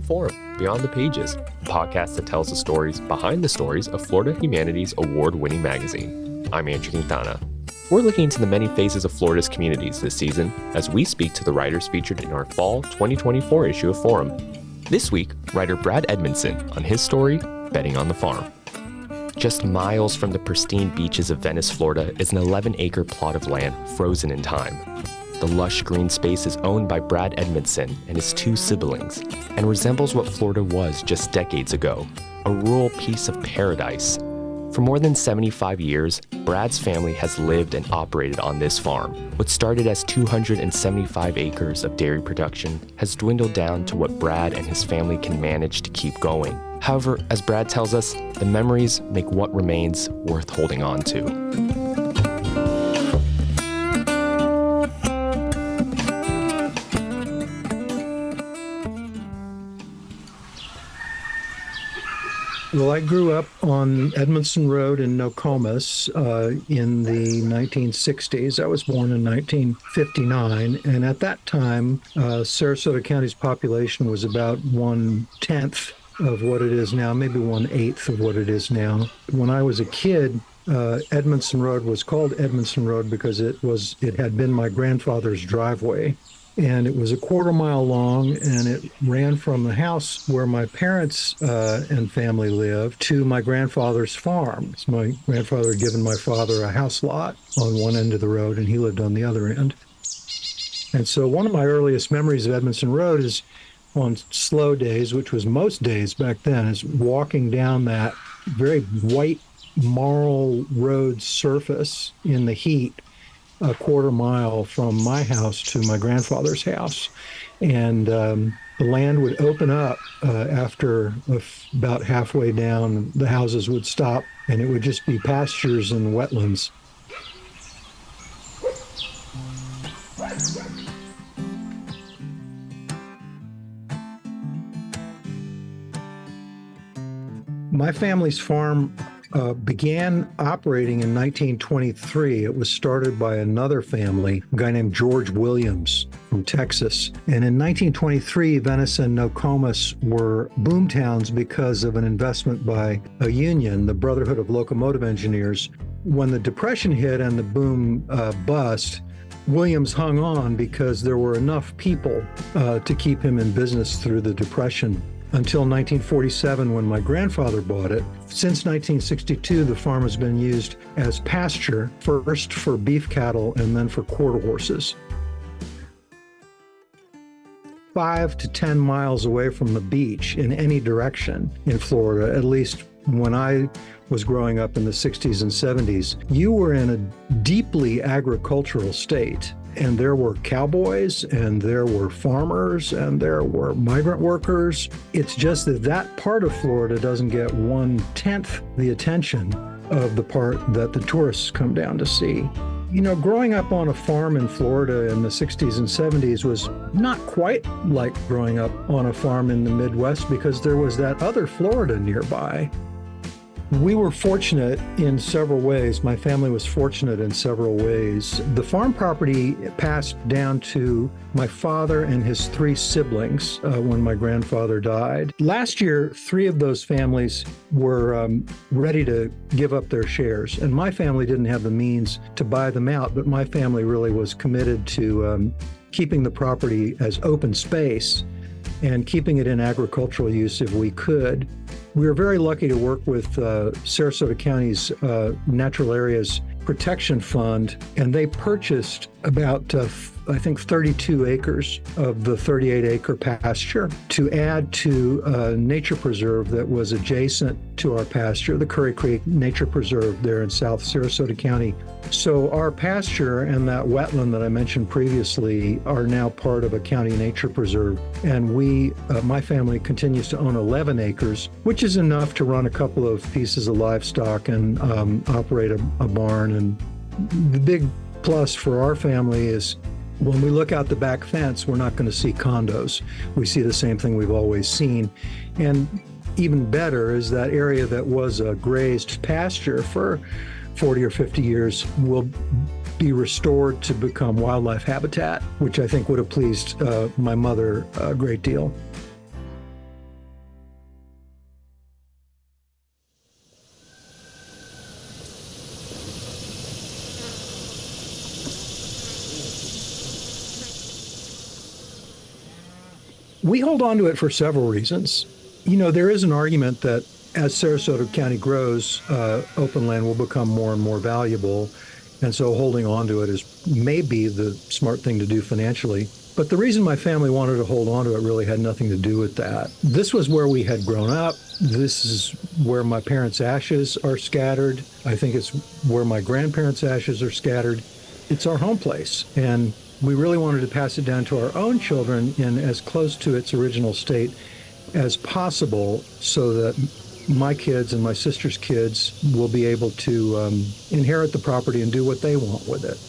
Forum, Beyond the Pages, a podcast that tells the stories behind the stories of Florida Humanities award-winning magazine. I'm Andrew Quintana. We're looking into the many phases of Florida's communities this season as we speak to the writers featured in our fall 2024 issue of Forum. This week, writer Brad Edmondson on his story, Betting on the Farm. Just miles from the pristine beaches of Venice, Florida, is an 11-acre plot of land frozen in time. The lush green space is owned by Brad Edmondson and his two siblings, and resembles what Florida was just decades ago, a rural piece of paradise. For more than 75 years, Brad's family has lived and operated on this farm. What started as 275 acres of dairy production has dwindled down to what Brad and his family can manage to keep going. However, as Brad tells us, the memories make what remains worth holding on to. Well, I grew up on Edmondson Road in Nokomis in the 1960s. I was born in 1959, and at that time, Sarasota County's population was about 1/10 of what it is now, maybe 1/8 of what it is now. When I was a kid, Edmondson Road was called Edmondson Road because it had been my grandfather's driveway. And it was a quarter-mile long, and it ran from the house where my parents and family lived to my grandfather's farm. So my grandfather had given my father a house lot on one end of the road, and he lived on the other end. And so one of my earliest memories of Edmondson Road is on slow days, which was most days back then, is walking down that very white marl road surface in the heat, a quarter mile from my house to my grandfather's house. And the land would open up after about halfway down, the houses would stop, and it would just be pastures and wetlands. My family's farm began operating in 1923. It was started by another family, a guy named George Williams from Texas. And in 1923, Venice and Nokomis were boom towns because of an investment by a union, the Brotherhood of Locomotive Engineers. When the Depression hit and the boom bust, Williams hung on because there were enough people to keep him in business through the Depression. Until 1947, when my grandfather bought it. Since 1962, the farm has been used as pasture, first for beef cattle and then for quarter horses. 5 to 10 miles away from the beach in any direction in Florida, at least when I was growing up in the 60s and 70s, you were in a deeply agricultural state. And there were cowboys, and there were farmers, and there were migrant workers. It's just that part of Florida doesn't get 1/10 the attention of the part that the tourists come down to see. You know, growing up on a farm in Florida in the 60s and 70s was not quite like growing up on a farm in the Midwest because there was that other Florida nearby. We were fortunate in several ways. My family was fortunate in several ways. The farm property passed down to my father and his 3 siblings when my grandfather died. Last year, 3 of those families were ready to give up their shares, and my family didn't have the means to buy them out, but my family really was committed to keeping the property as open space and keeping it in agricultural use if we could. We were very lucky to work with Sarasota County's Natural Areas Protection Fund, and they purchased about, 32 acres of the 38-acre pasture to add to a nature preserve that was adjacent to our pasture, the Curry Creek Nature Preserve there in South Sarasota County. So our pasture and that wetland that I mentioned previously are now part of a county nature preserve. And my family continues to own 11 acres, which is enough to run a couple of pieces of livestock and operate a barn. And the big plus for our family is when we look out the back fence, we're not going to see condos. We see the same thing we've always seen. And even better is that area that was a grazed pasture for 40 or 50 years will be restored to become wildlife habitat, which I think would have pleased my mother a great deal. We hold on to it for several reasons. There is an argument that as Sarasota County grows, open land will become more and more valuable. And so holding on to it is maybe the smart thing to do financially. But the reason my family wanted to hold on to it really had nothing to do with that. This was where we had grown up. This is where my parents' ashes are scattered. I think it's where my grandparents' ashes are scattered. It's our home place. And we really wanted to pass it down to our own children in as close to its original state as possible so that my kids and my sister's kids will be able to inherit the property and do what they want with it.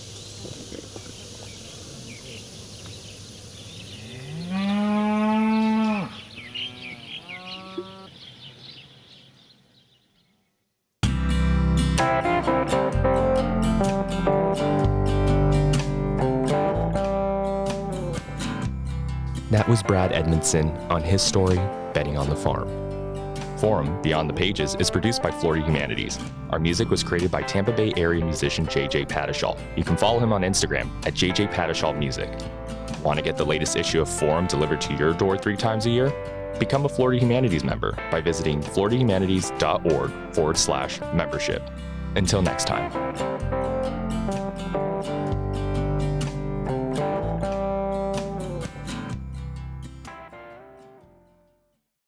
That was Brad Edmondson on his story, Betting on the Farm. Forum, Beyond the Pages, is produced by Florida Humanities. Our music was created by Tampa Bay area musician JJ Patishall. You can follow him on Instagram at JJ Patishall Music. Want to get the latest issue of Forum delivered to your door 3 times a year? Become a Florida Humanities member by visiting floridahumanities.org/membership. Until next time.